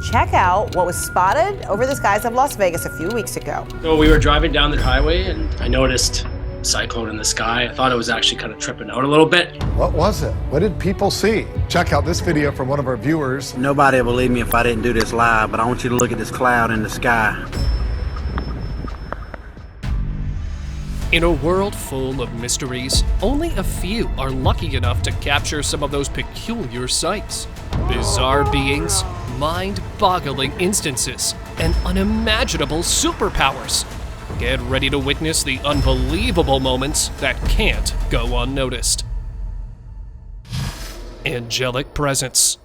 Check out what was spotted over the skies of Las Vegas a few weeks ago. So we were driving down the highway and I noticed a cyclone in the sky. I thought it was actually kind of tripping out a little bit. What was it? What did people see? Check out this video from one of our viewers. Nobody will believe me if I didn't do this live, but I want you to look at this cloud in the sky. In a world full of mysteries, only a few are lucky enough to capture some of those peculiar sights. Bizarre beings, mind-boggling instances, and unimaginable superpowers. Get ready to witness the unbelievable moments that can't go unnoticed. Angelic presence.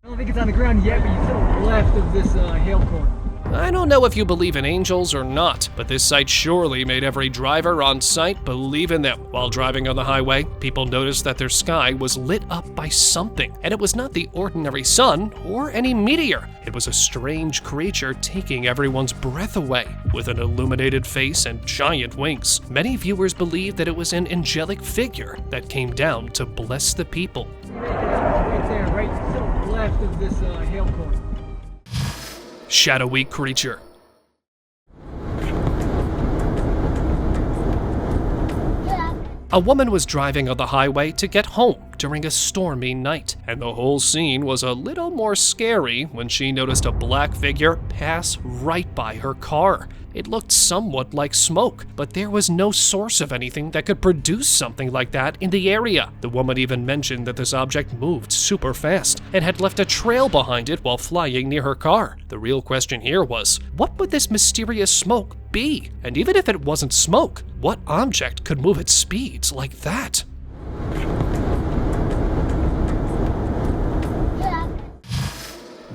I don't think it's on the ground yet, but you to the left of this hail cone. I don't know if you believe in angels or not, but this sight surely made every driver on site believe in them. While driving on the highway, people noticed that their sky was lit up by something, and it was not the ordinary sun or any meteor. It was a strange creature taking everyone's breath away. With an illuminated face and giant wings, many viewers believed that it was an angelic figure that came down to bless the people. Right there, right to the left of this hail cone. Shadowy creature. A woman was driving on the highway to get home during a stormy night, and the whole scene was a little more scary when she noticed a black figure pass right by her car. It looked somewhat like smoke, but there was no source of anything that could produce something like that in the area. The woman even mentioned that this object moved super fast and had left a trail behind it while flying near her car. The real question here was, what would this mysterious smoke be? And even if it wasn't smoke, what object could move at speeds like that?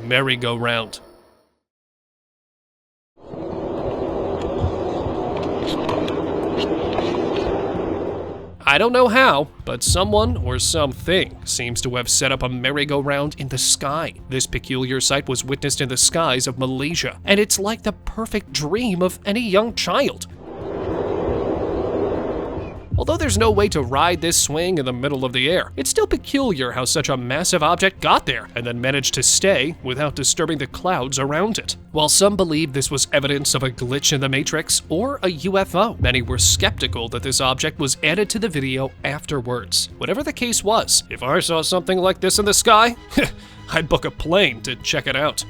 Merry-go-round. I don't know how, but someone or something seems to have set up a merry-go-round in the sky. This peculiar sight was witnessed in the skies of Malaysia, and it's like the perfect dream of any young child. Although there's no way to ride this swing in the middle of the air, it's still peculiar how such a massive object got there and then managed to stay without disturbing the clouds around it. While some believe this was evidence of a glitch in the Matrix or a UFO, many were skeptical that this object was added to the video afterwards. Whatever the case was, if I saw something like this in the sky, I'd book a plane to check it out.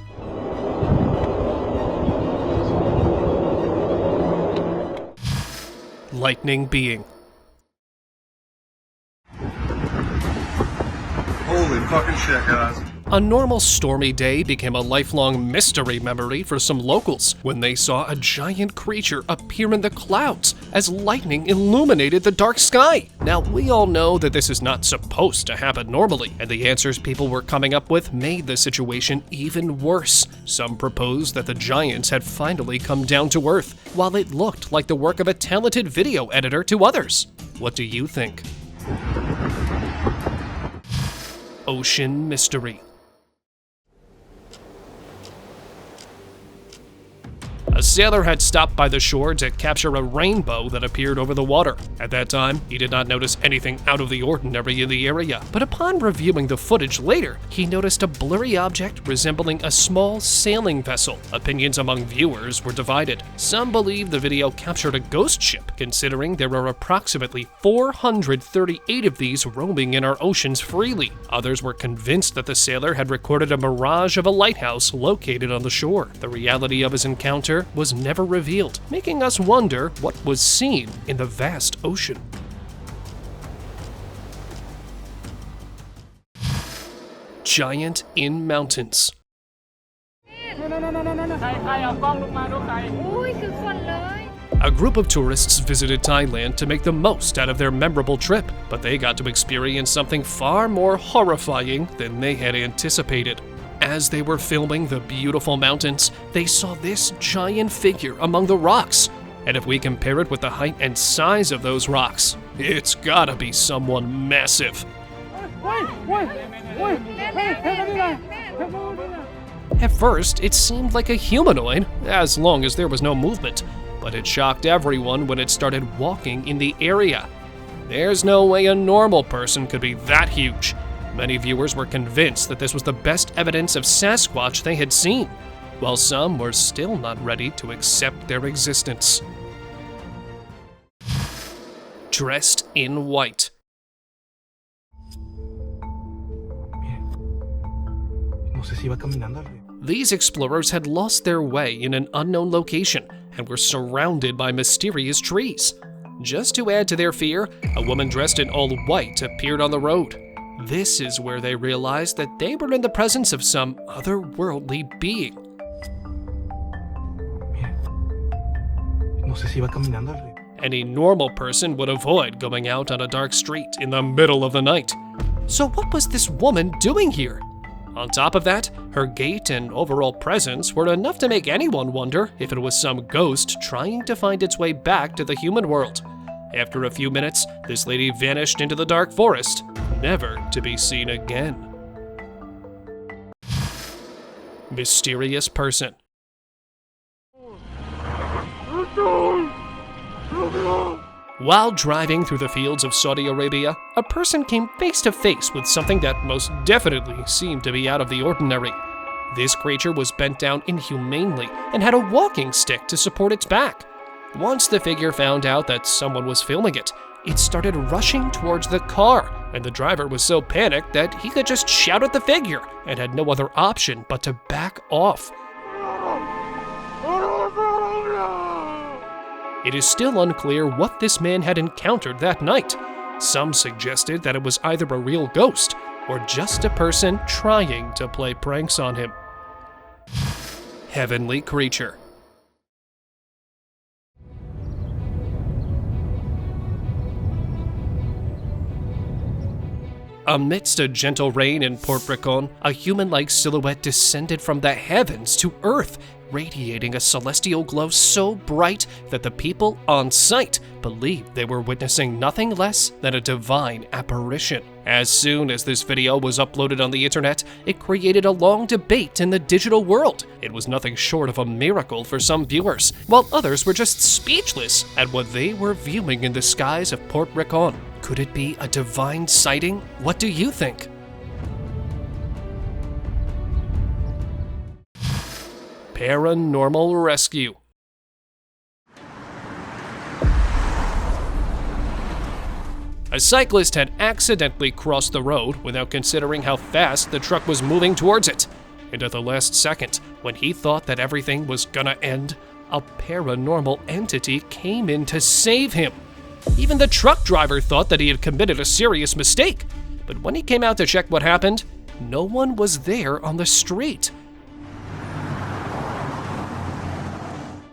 Lightning being. Holy fucking shit, guys. A normal stormy day became a lifelong mystery memory for some locals when they saw a giant creature appear in the clouds as lightning illuminated the dark sky. Now, we all know that this is not supposed to happen normally, and the answers people were coming up with made the situation even worse. Some proposed that the giants had finally come down to earth, while it looked like the work of a talented video editor to others. What do you think? Ocean mystery. A sailor had stopped by the shore to capture a rainbow that appeared over the water. At that time, he did not notice anything out of the ordinary in the area, but upon reviewing the footage later, he noticed a blurry object resembling a small sailing vessel. Opinions among viewers were divided. Some believe the video captured a ghost ship, considering there are approximately 438 of these roaming in our oceans freely. Others were convinced that the sailor had recorded a mirage of a lighthouse located on the shore. The reality of his encounter was never revealed, making us wonder what was seen in the vast ocean. Giant in mountains. A group of tourists visited Thailand to make the most out of their memorable trip, but they got to experience something far more horrifying than they had anticipated. As they were filming the beautiful mountains, they saw this giant figure among the rocks. And if we compare it with the height and size of those rocks, it's gotta be someone massive. At first, it seemed like a humanoid, as long as there was no movement, but it shocked everyone when it started walking in the area. There's no way a normal person could be that huge. Many viewers were convinced that this was the best evidence of Sasquatch they had seen, while some were still not ready to accept their existence. Dressed in white. No sé si va caminando. These explorers had lost their way in an unknown location and were surrounded by mysterious trees. Just to add to their fear, a woman dressed in all white appeared on the road. This is where they realized that they were in the presence of some otherworldly being. No sé si va caminando. Any normal person would avoid going out on a dark street in the middle of the night. So what was this woman doing here? On top of that, her gait and overall presence were enough to make anyone wonder if it was some ghost trying to find its way back to the human world. After a few minutes, this lady vanished into the dark forest, never to be seen again. Mysterious person. While driving through the fields of Saudi Arabia, a person came face to face with something that most definitely seemed to be out of the ordinary. This creature was bent down inhumanely and had a walking stick to support its back. Once the figure found out that someone was filming it, it started rushing towards the car, and the driver was so panicked that he could just shout at the figure and had no other option but to back off. It is still unclear what this man had encountered that night. Some suggested that it was either a real ghost or just a person trying to play pranks on him. Heavenly creature. Amidst a gentle rain in Port Bricon, a human-like silhouette descended from the heavens to Earth, radiating a celestial glow so bright that the people on site believed they were witnessing nothing less than a divine apparition. As soon as this video was uploaded on the internet, it created a long debate in the digital world. It was nothing short of a miracle for some viewers, while others were just speechless at what they were viewing in the skies of Port Bricon. Could it be a divine sighting? What do you think? Paranormal rescue. A cyclist had accidentally crossed the road without considering how fast the truck was moving towards it. And at the last second, when he thought that everything was gonna end, a paranormal entity came in to save him. Even the truck driver thought that he had committed a serious mistake. But when he came out to check what happened, no one was there on the street.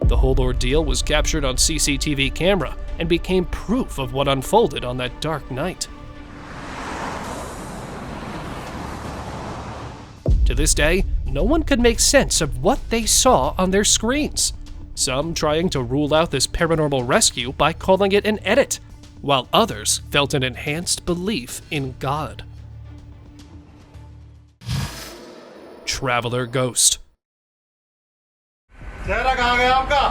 The whole ordeal was captured on CCTV camera and became proof of what unfolded on that dark night. To this day, no one could make sense of what they saw on their screens. Some trying to rule out this paranormal rescue by calling it an edit, while others felt an enhanced belief in God. Traveler ghost. चेहरा कहाँ गया आपका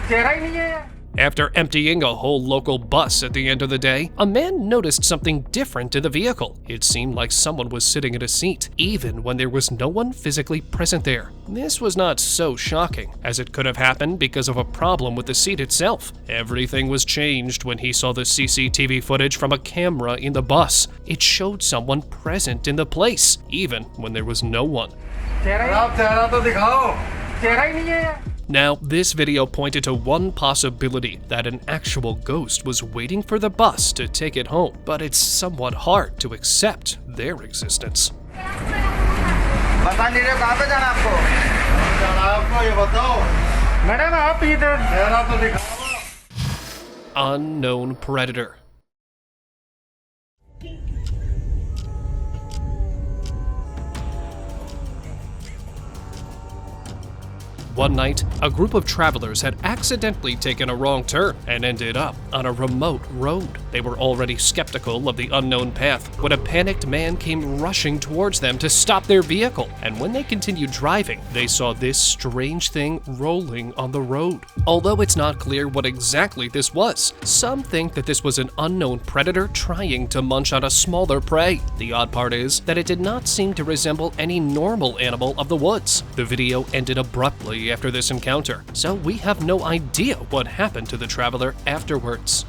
चेहरा ही नहीं है। After emptying a whole local bus at the end of the day, a man noticed something different in the vehicle. It seemed like someone was sitting in a seat, even when there was no one physically present there. This was not so shocking, as it could have happened because of a problem with the seat itself. Everything was changed when he saw the CCTV footage from a camera in the bus. It showed someone present in the place, even when there was no one. Now, this video pointed to one possibility, that an actual ghost was waiting for the bus to take it home, but it's somewhat hard to accept their existence. Unknown predator. One night, a group of travelers had accidentally taken a wrong turn and ended up on a remote road. They were already skeptical of the unknown path when a panicked man came rushing towards them to stop their vehicle. And when they continued driving, they saw this strange thing rolling on the road. Although it's not clear what exactly this was, some think that this was an unknown predator trying to munch on a smaller prey. The odd part is that it did not seem to resemble any normal animal of the woods. The video ended abruptly after this encounter, so we have no idea what happened to the traveler afterwards.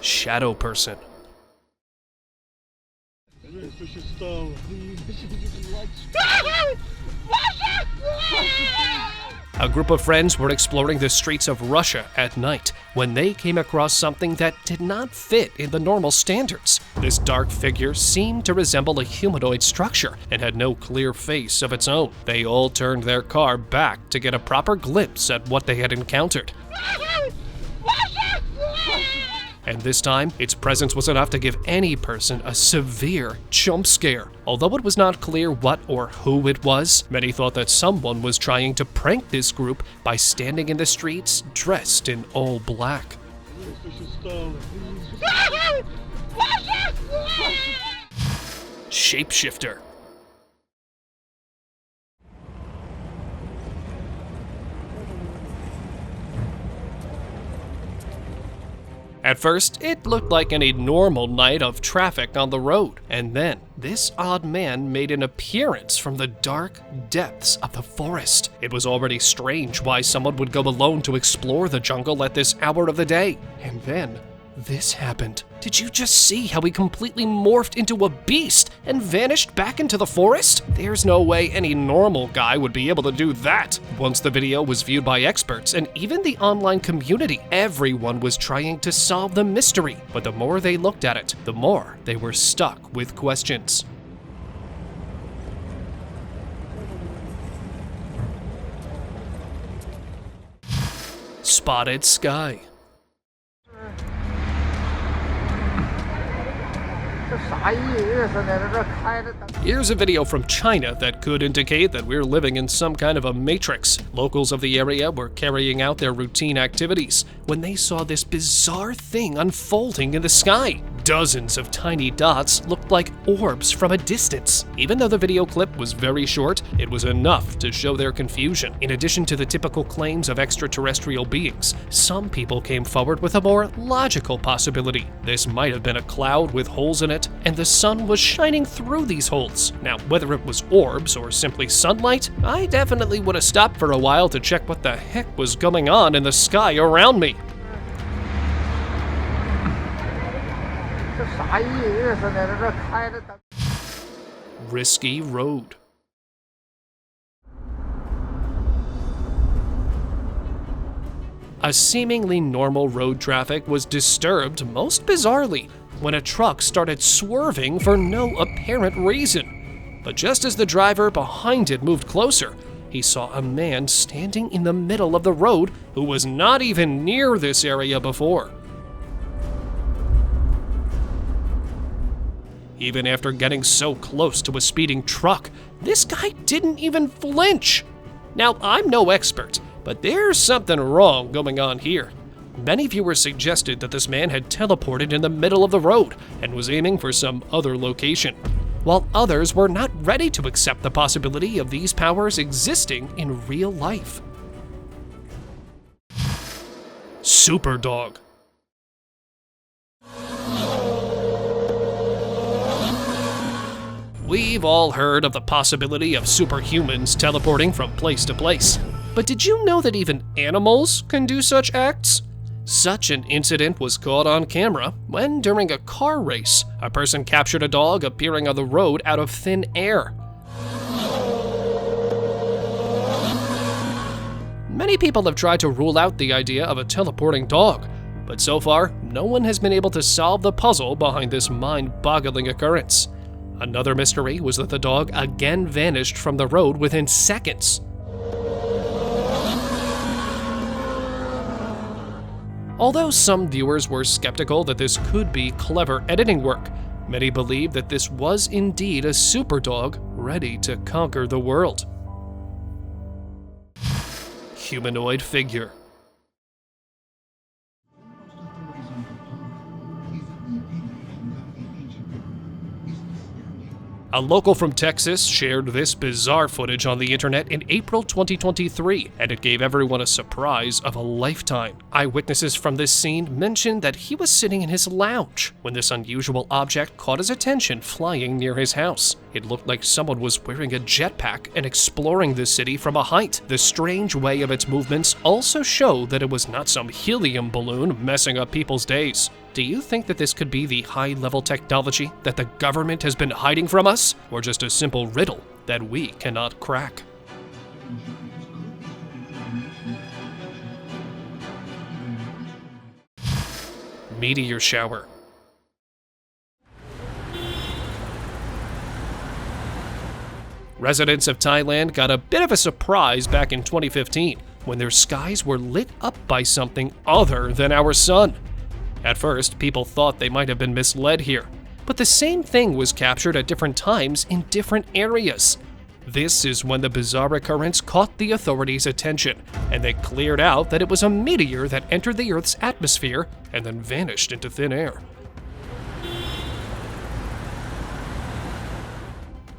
Shadow person. A group of friends were exploring the streets of Russia at night when they came across something that did not fit in the normal standards. This dark figure seemed to resemble a humanoid structure and had no clear face of its own. They all turned their car back to get a proper glimpse at what they had encountered. And this time, its presence was enough to give any person a severe jump scare. Although it was not clear what or who it was, many thought that someone was trying to prank this group by standing in the streets dressed in all black. Shapeshifter. At first, it looked like any normal night of traffic on the road, and then this odd man made an appearance from the dark depths of the forest. It was already strange why someone would go alone to explore the jungle at this hour of the day. And then this happened. Did you just see how he completely morphed into a beast and vanished back into the forest? There's no way any normal guy would be able to do that. Once the video was viewed by experts and even the online community, everyone was trying to solve the mystery. But the more they looked at it, the more they were stuck with questions. Spotted sky. Here's a video from China that could indicate that we're living in some kind of a matrix. Locals of the area were carrying out their routine activities when they saw this bizarre thing unfolding in the sky. Dozens of tiny dots looked like orbs from a distance. Even though the video clip was very short, it was enough to show their confusion. In addition to the typical claims of extraterrestrial beings, some people came forward with a more logical possibility. This might have been a cloud with holes in it, and the sun was shining through these holes. Now, whether it was orbs or simply sunlight, I definitely would have stopped for a while to check what the heck was going on in the sky around me. Risky road. A seemingly normal road traffic was disturbed most bizarrely when a truck started swerving for no apparent reason. But just as the driver behind it moved closer, he saw a man standing in the middle of the road who was not even near this area before. Even after getting so close to a speeding truck, this guy didn't even flinch. Now, I'm no expert, but there's something wrong going on here. Many viewers suggested that this man had teleported in the middle of the road and was aiming for some other location, while others were not ready to accept the possibility of these powers existing in real life. Superdog. We've all heard of the possibility of superhumans teleporting from place to place. But did you know that even animals can do such acts? Such an incident was caught on camera when, during a car race, a person captured a dog appearing on the road out of thin air. Many people have tried to rule out the idea of a teleporting dog, but so far, no one has been able to solve the puzzle behind this mind-boggling occurrence. Another mystery was that the dog again vanished from the road within seconds. Although some viewers were skeptical that this could be clever editing work, many believe that this was indeed a superdog ready to conquer the world. Humanoid figure. A local from Texas shared this bizarre footage on the internet in April 2023, and it gave everyone a surprise of a lifetime. Eyewitnesses from this scene mentioned that he was sitting in his lounge when this unusual object caught his attention flying near his house. It looked like someone was wearing a jetpack and exploring the city from a height. The strange way of its movements also showed that it was not some helium balloon messing up people's days. Do you think that this could be the high-level technology that the government has been hiding from us, or just a simple riddle that we cannot crack? Meteor shower. Residents of Thailand got a bit of a surprise back in 2015 when their skies were lit up by something other than our sun. At first, people thought they might have been misled here, but the same thing was captured at different times in different areas. This is when the bizarre occurrence caught the authorities' attention, and they cleared out that it was a meteor that entered the Earth's atmosphere and then vanished into thin air.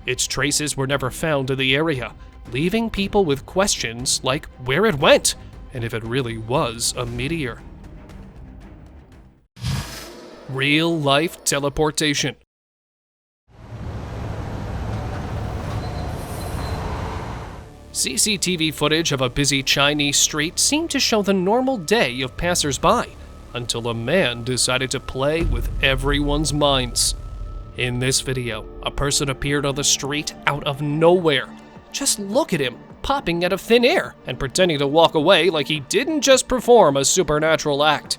Its traces were never found in the area, leaving people with questions like where it went and if it really was a meteor. Real-life teleportation. CCTV footage of a busy Chinese street seemed to show the normal day of passers-by, until a man decided to play with everyone's minds. In this video, a person appeared on the street out of nowhere. Just look at him, popping out of thin air and pretending to walk away like he didn't just perform a supernatural act.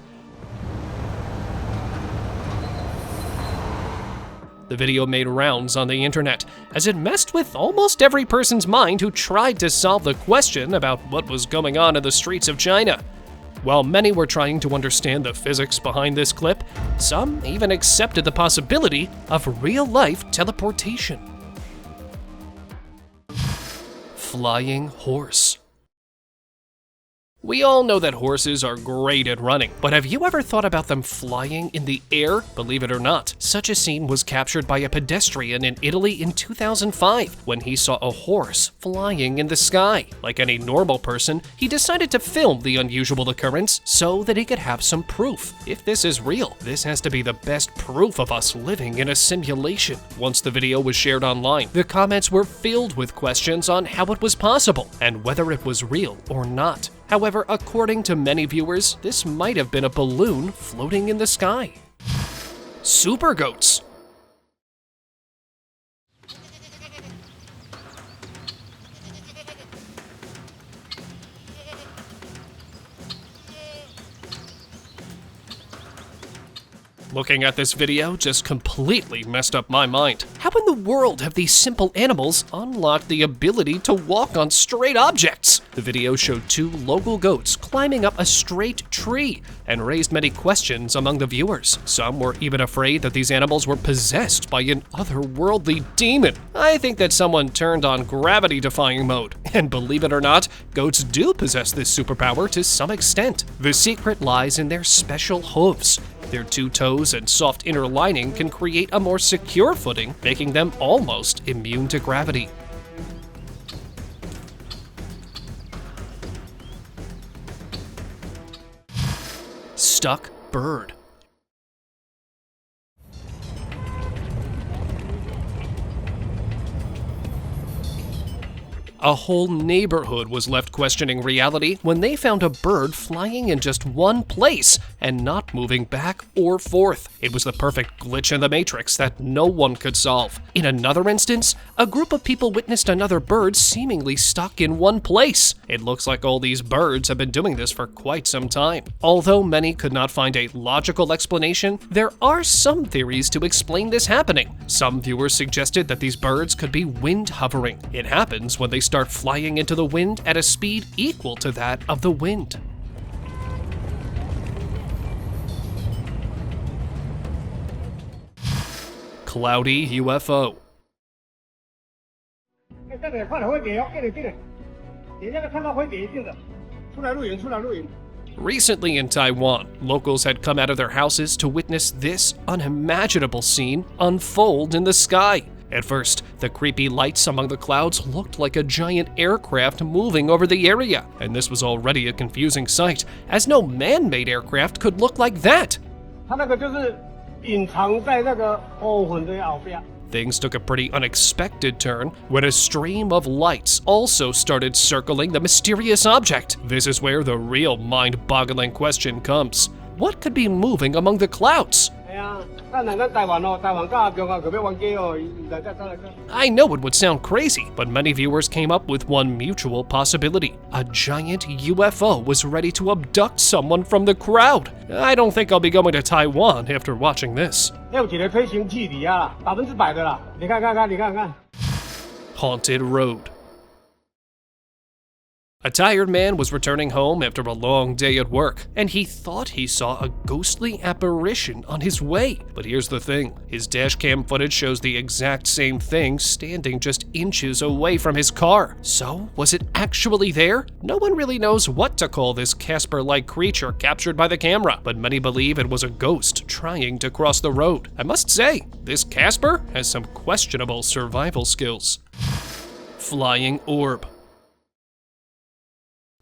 The video made rounds on the internet, as it messed with almost every person's mind who tried to solve the question about what was going on in the streets of China. While many were trying to understand the physics behind this clip, some even accepted the possibility of real-life teleportation. Flying horse. We all know that horses are great at running, but have you ever thought about them flying in the air? Believe it or not, such a scene was captured by a pedestrian in Italy in 2005 when he saw a horse flying in the sky. Like any normal person, he decided to film the unusual occurrence so that he could have some proof. If this is real, this has to be the best proof of us living in a simulation. Once the video was shared online, the comments were filled with questions on how it was possible and whether it was real or not. However, according to many viewers, this might have been a balloon floating in the sky. Super goats. Looking at this video just completely messed up my mind. How in the world have these simple animals unlocked the ability to walk on straight objects? The video showed two local goats climbing up a straight tree and raised many questions among the viewers. Some were even afraid that these animals were possessed by an otherworldly demon. I think that someone turned on gravity-defying mode. And believe it or not, goats do possess this superpower to some extent. The secret lies in their special hooves. Their two toes and soft inner lining can create a more secure footing, making them almost immune to gravity. Stuck bird. A whole neighborhood was left questioning reality when they found a bird flying in just one place and not moving back or forth. It was the perfect glitch in the matrix that no one could solve. In another instance, a group of people witnessed another bird seemingly stuck in one place. It looks like all these birds have been doing this for quite some time. Although many could not find a logical explanation, there are some theories to explain this happening. Some viewers suggested that these birds could be wind hovering. It happens when they start flying into the wind at a speed equal to that of the wind. cloudy UFO. 这里快点会给哦，这里，你那个看到会给一定的，出来录影。 Recently in Taiwan, locals had come out of their houses to witness this unimaginable scene unfold in the sky. At first, the creepy lights among the clouds looked like a giant aircraft moving over the area, and this was already a confusing sight, as no man-made aircraft could look like that. 它那个就是隐藏在那个火魂的后边。 Things took a pretty unexpected turn when a stream of lights also started circling the mysterious object. This is where the real mind-boggling question comes. What could be moving among the clouds? 係啊，但係台灣哦，台灣加強啊，佢要玩機哦，大家。 I know it would sound crazy, but many viewers came up with one mutual possibility. A giant UFO was ready to abduct someone from the crowd. I don't think I'll be going to Taiwan after watching this. 有一個推行器嚟啊，100%的啦，你看。 Haunted Road. A tired man was returning home after a long day at work, and he thought he saw a ghostly apparition on his way. But here's the thing, his dashcam footage shows the exact same thing standing just inches away from his car. So, was it actually there? No one really knows what to call this Casper-like creature captured by the camera, but many believe it was a ghost trying to cross the road. I must say, this Casper has some questionable survival skills. Flying orb.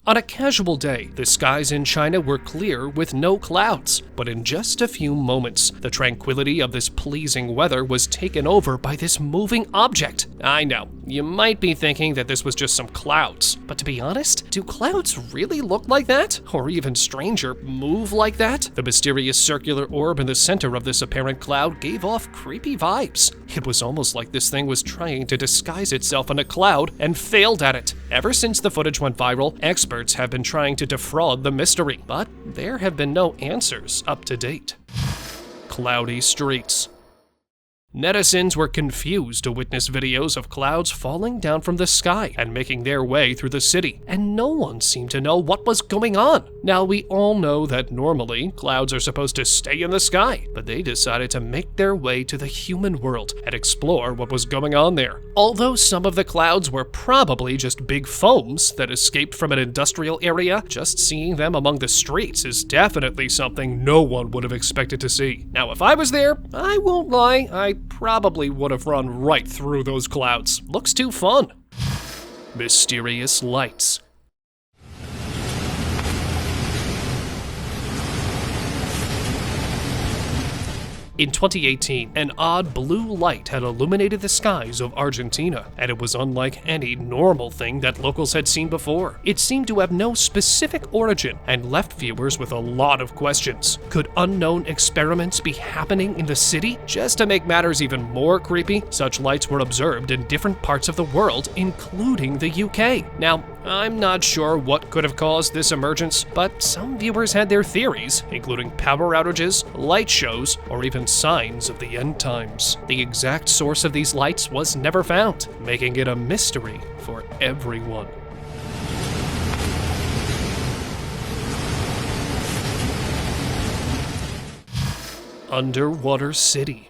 On a casual day, the skies in China were clear with no clouds, but in just a few moments, the tranquility of this pleasing weather was taken over by this moving object. I know, you might be thinking that this was just some clouds, but to be honest, do clouds really look like that? Or even stranger, move like that? The mysterious circular orb in the center of this apparent cloud gave off creepy vibes. It was almost like this thing was trying to disguise itself in a cloud and failed at it. Ever since the footage went viral, experts have been trying to defraud the mystery, but there have been no answers up to date. Cloudy streets. Netizens were confused to witness videos of clouds falling down from the sky and making their way through the city, and no one seemed to know what was going on. Now, we all know that normally clouds are supposed to stay in the sky, but they decided to make their way to the human world and explore what was going on there. Although some of the clouds were probably just big foams that escaped from an industrial area, just seeing them among the streets is definitely something no one would have expected to see. Now, if I was there, I won't lie, I probably would have run right through those clouds. Looks too fun. Mysterious lights. In 2018, an odd blue light had illuminated the skies of Argentina, and it was unlike any normal thing that locals had seen before. It seemed to have no specific origin and left viewers with a lot of questions. Could unknown experiments be happening in the city? Just to make matters even more creepy, such lights were observed in different parts of the world, including the UK. Now, I'm not sure what could have caused this emergence, but some viewers had their theories, including power outages, light shows, or even signs of the end times. The exact source of these lights was never found, making it a mystery for everyone. Underwater City.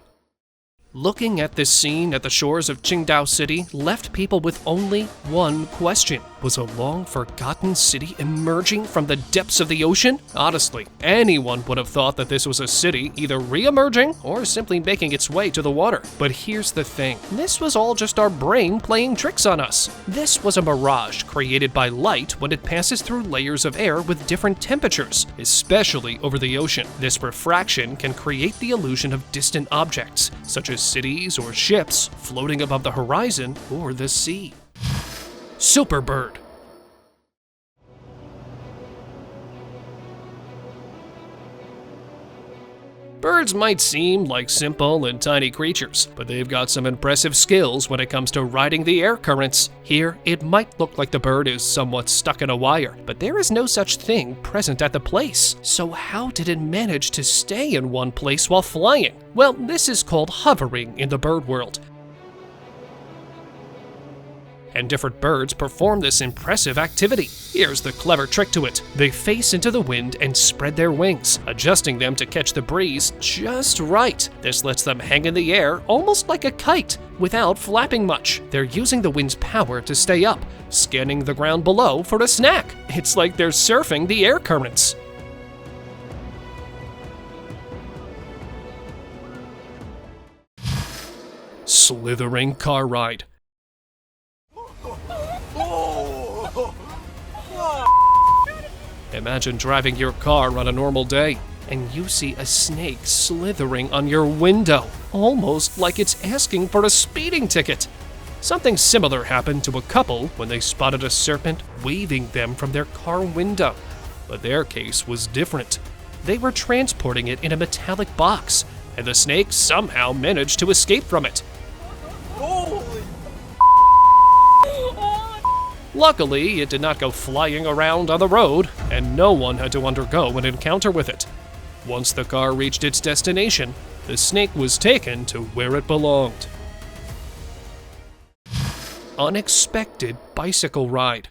Looking at this scene at the shores of Qingdao City left people with only one question. Was a long-forgotten city emerging from the depths of the ocean? Honestly, anyone would have thought that this was a city either re-emerging or simply making its way to the water. But here's the thing. This was all just our brain playing tricks on us. This was a mirage created by light when it passes through layers of air with different temperatures, especially over the ocean. This refraction can create the illusion of distant objects, such as cities or ships floating above the horizon or the sea. Superbird. Birds might seem like simple and tiny creatures, but they've got some impressive skills when it comes to riding the air currents. Here, it might look like the bird is somewhat stuck in a wire, but there is no such thing present at the place. So how did it manage to stay in one place while flying? Well, this is called hovering in the bird world. and different birds perform this impressive activity. Here's the clever trick to it. They face into the wind and spread their wings, adjusting them to catch the breeze just right. This lets them hang in the air almost like a kite, without flapping much. They're using the wind's power to stay up, scanning the ground below for a snack. It's like they're surfing the air currents. Slithering car ride. Imagine driving your car on a normal day, and you see a snake slithering on your window, almost like it's asking for a speeding ticket. Something similar happened to a couple when they spotted a serpent waving them from their car window. But their case was different. They were transporting it in a metallic box, and the snake somehow managed to escape from it. Luckily, it did not go flying around on the road, and no one had to undergo an encounter with it. Once the car reached its destination, the snake was taken to where it belonged. Unexpected bicycle ride.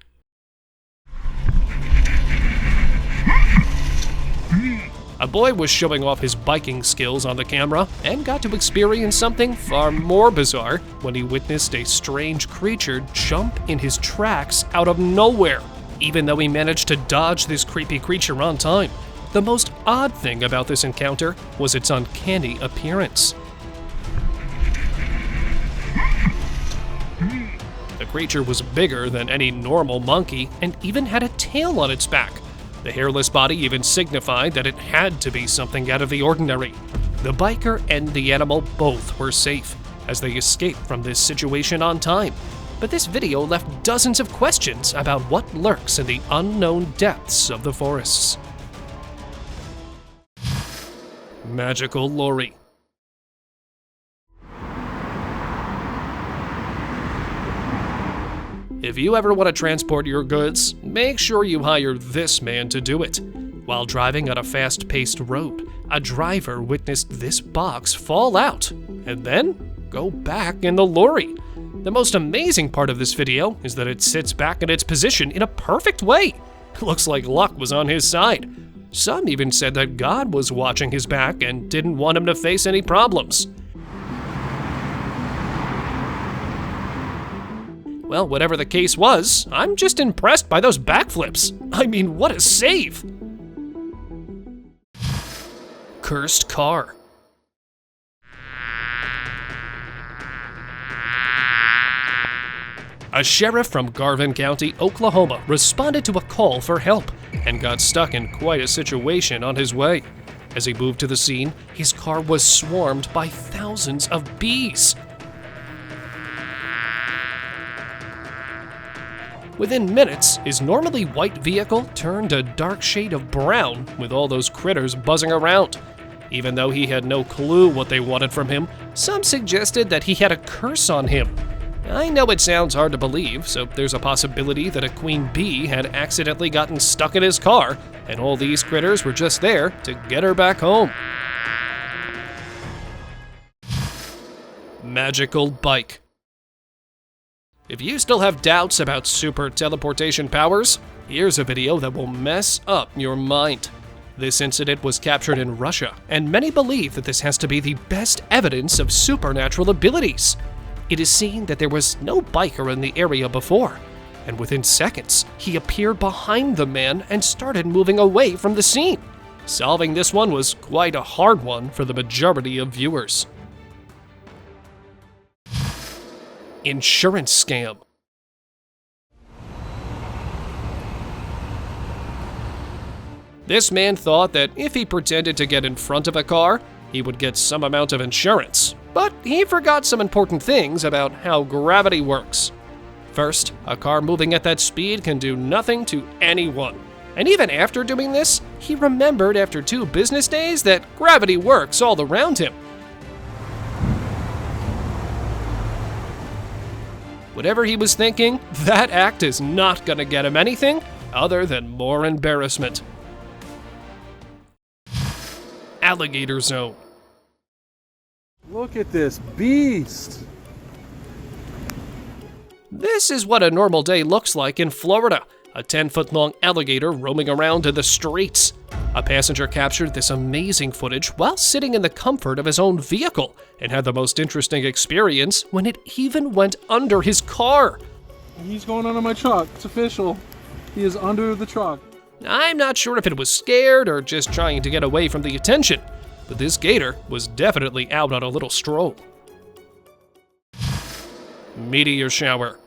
A boy was showing off his biking skills on the camera and got to experience something far more bizarre when he witnessed a strange creature jump in his tracks out of nowhere, even though he managed to dodge this creepy creature on time. The most odd thing about this encounter was its uncanny appearance. The creature was bigger than any normal monkey and even had a tail on its back. The hairless body even signified that it had to be something out of the ordinary. The biker and the animal both were safe, as they escaped from this situation on time. But this video left dozens of questions about what lurks in the unknown depths of the forests. Magical lorry. If you ever want to transport your goods, make sure you hire this man to do it. While driving on a fast-paced road, a driver witnessed this box fall out and then go back in the lorry. The most amazing part of this video is that it sits back in its position in a perfect way. Looks like luck was on his side. Some even said that God was watching his back and didn't want him to face any problems. Well, whatever the case was, I'm just impressed by those backflips. I mean, what a save! Cursed car. A sheriff from Garvin County, Oklahoma, responded to a call for help and got stuck in quite a situation on his way. As he moved to the scene, his car was swarmed by thousands of bees. Within minutes, his normally white vehicle turned a dark shade of brown with all those critters buzzing around. Even though he had no clue what they wanted from him, some suggested that he had a curse on him. I know it sounds hard to believe, so there's a possibility that a queen bee had accidentally gotten stuck in his car, and all these critters were just there to get her back home. Magical bike. If you still have doubts about super teleportation powers, here's a video that will mess up your mind. This incident was captured in Russia, and many believe that this has to be the best evidence of supernatural abilities. It is seen that there was no biker in the area before, and within seconds, he appeared behind the man and started moving away from the scene. Solving this one was quite a hard one for the majority of viewers. Insurance scam. This man thought that if he pretended to get in front of a car, he would get some amount of insurance. But he forgot some important things about how gravity works. First, a car moving at that speed can do nothing to anyone. And even after doing this, he remembered after 2 business days that gravity works all around him. Whatever he was thinking, that act is not gonna get him anything other than more embarrassment. Alligator zone. Look at this beast. This is what a normal day looks like in Florida, a 10-foot-long alligator roaming around in the streets. A passenger captured this amazing footage while sitting in the comfort of his own vehicle and had the most interesting experience when it even went under his car. He's going under my truck. It's official. He is under the truck. I'm not sure if it was scared or just trying to get away from the attention, but this gator was definitely out on a little stroll. Meteor shower.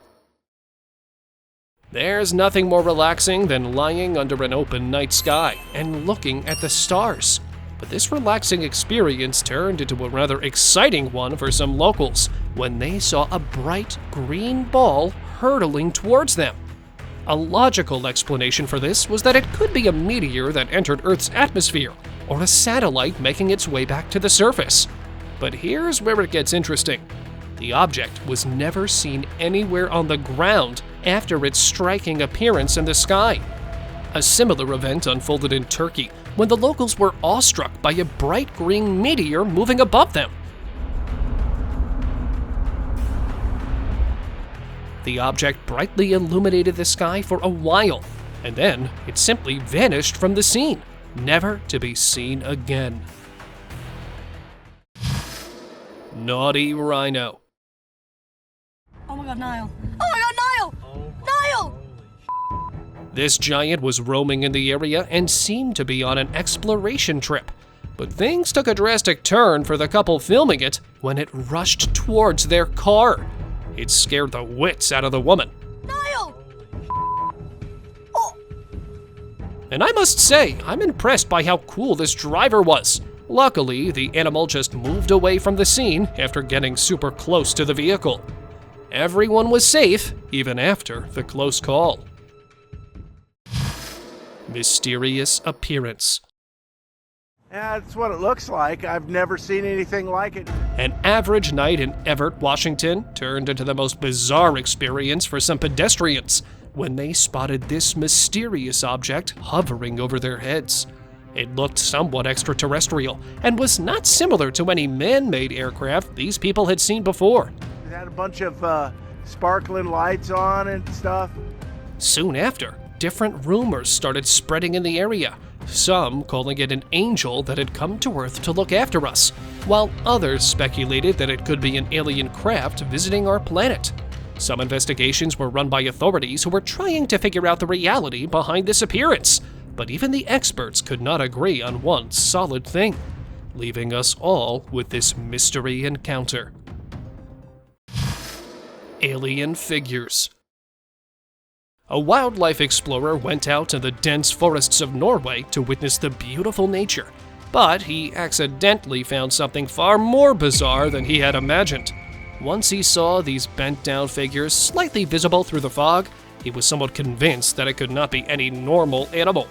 There's nothing more relaxing than lying under an open night sky and looking at the stars. But this relaxing experience turned into a rather exciting one for some locals when they saw a bright green ball hurtling towards them. A logical explanation for this was that it could be a meteor that entered Earth's atmosphere or a satellite making its way back to the surface. But here's where it gets interesting. The object was never seen anywhere on the ground after its striking appearance in the sky. A similar event unfolded in Turkey when the locals were awestruck by a bright green meteor moving above them. The object brightly illuminated the sky for a while, and then it simply vanished from the scene, never to be seen again. Naughty rhino. Oh my god, Niall. Oh my god, Niall! Niall! This giant was roaming in the area and seemed to be on an exploration trip. But things took a drastic turn for the couple filming it when it rushed towards their car. It scared the wits out of the woman. Niall! Oh. And I must say, I'm impressed by how cool this driver was. Luckily, the animal just moved away from the scene after getting super close to the vehicle. Everyone was safe, even after the close call. Mysterious appearance. Yeah, that's what it looks like. I've never seen anything like it. An average night in Everett, Washington, turned into the most bizarre experience for some pedestrians when they spotted this mysterious object hovering over their heads. It looked somewhat extraterrestrial and was not similar to any man-made aircraft these people had seen before. It had a bunch of sparkling lights on and stuff. Soon after, different rumors started spreading in the area, some calling it an angel that had come to Earth to look after us, while others speculated that it could be an alien craft visiting our planet. Some investigations were run by authorities who were trying to figure out the reality behind this appearance, but even the experts could not agree on one solid thing, leaving us all with this mystery encounter. Alien figures. A wildlife explorer went out in the dense forests of Norway to witness the beautiful nature, but he accidentally found something far more bizarre than he had imagined. Once he saw these bent-down figures slightly visible through the fog, he was somewhat convinced that it could not be any normal animal.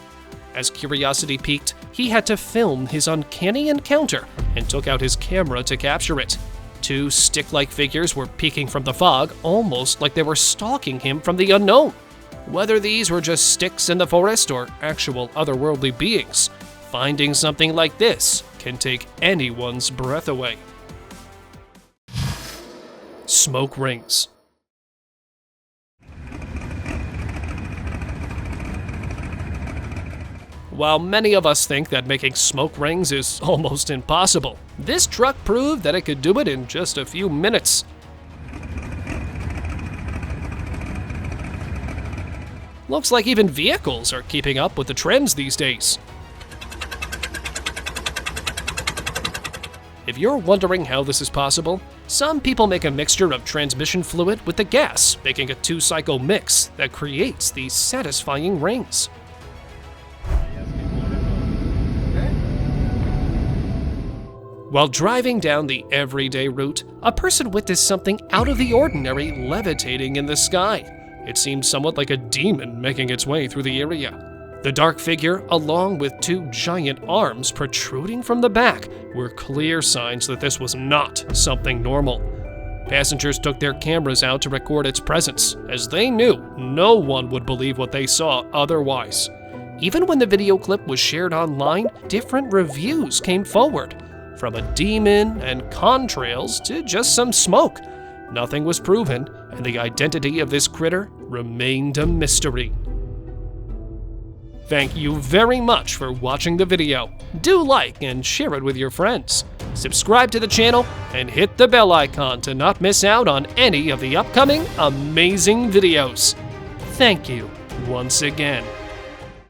As curiosity piqued, he had to film his uncanny encounter and took out his camera to capture it. Two stick-like figures were peeking from the fog, almost like they were stalking him from the unknown. Whether these were just sticks in the forest or actual otherworldly beings, finding something like this can take anyone's breath away. Smoke rings. While many of us think that making smoke rings is almost impossible, this truck proved that it could do it in just a few minutes. Looks like even vehicles are keeping up with the trends these days. If you're wondering how this is possible, some people make a mixture of transmission fluid with the gas, making a two-cycle mix that creates these satisfying rings. While driving down the everyday route, a person witnessed something out of the ordinary levitating in the sky. It seemed somewhat like a demon making its way through the area. The dark figure, along with two giant arms protruding from the back, were clear signs that this was not something normal. Passengers took their cameras out to record its presence, as they knew no one would believe what they saw otherwise. Even when the video clip was shared online, different reviews came forward, from a demon and contrails to just some smoke. Nothing was proven, and the identity of this critter remained a mystery. Thank you very much for watching the video. Do like and share it with your friends. Subscribe to the channel and hit the bell icon to not miss out on any of the upcoming amazing videos. Thank you once again.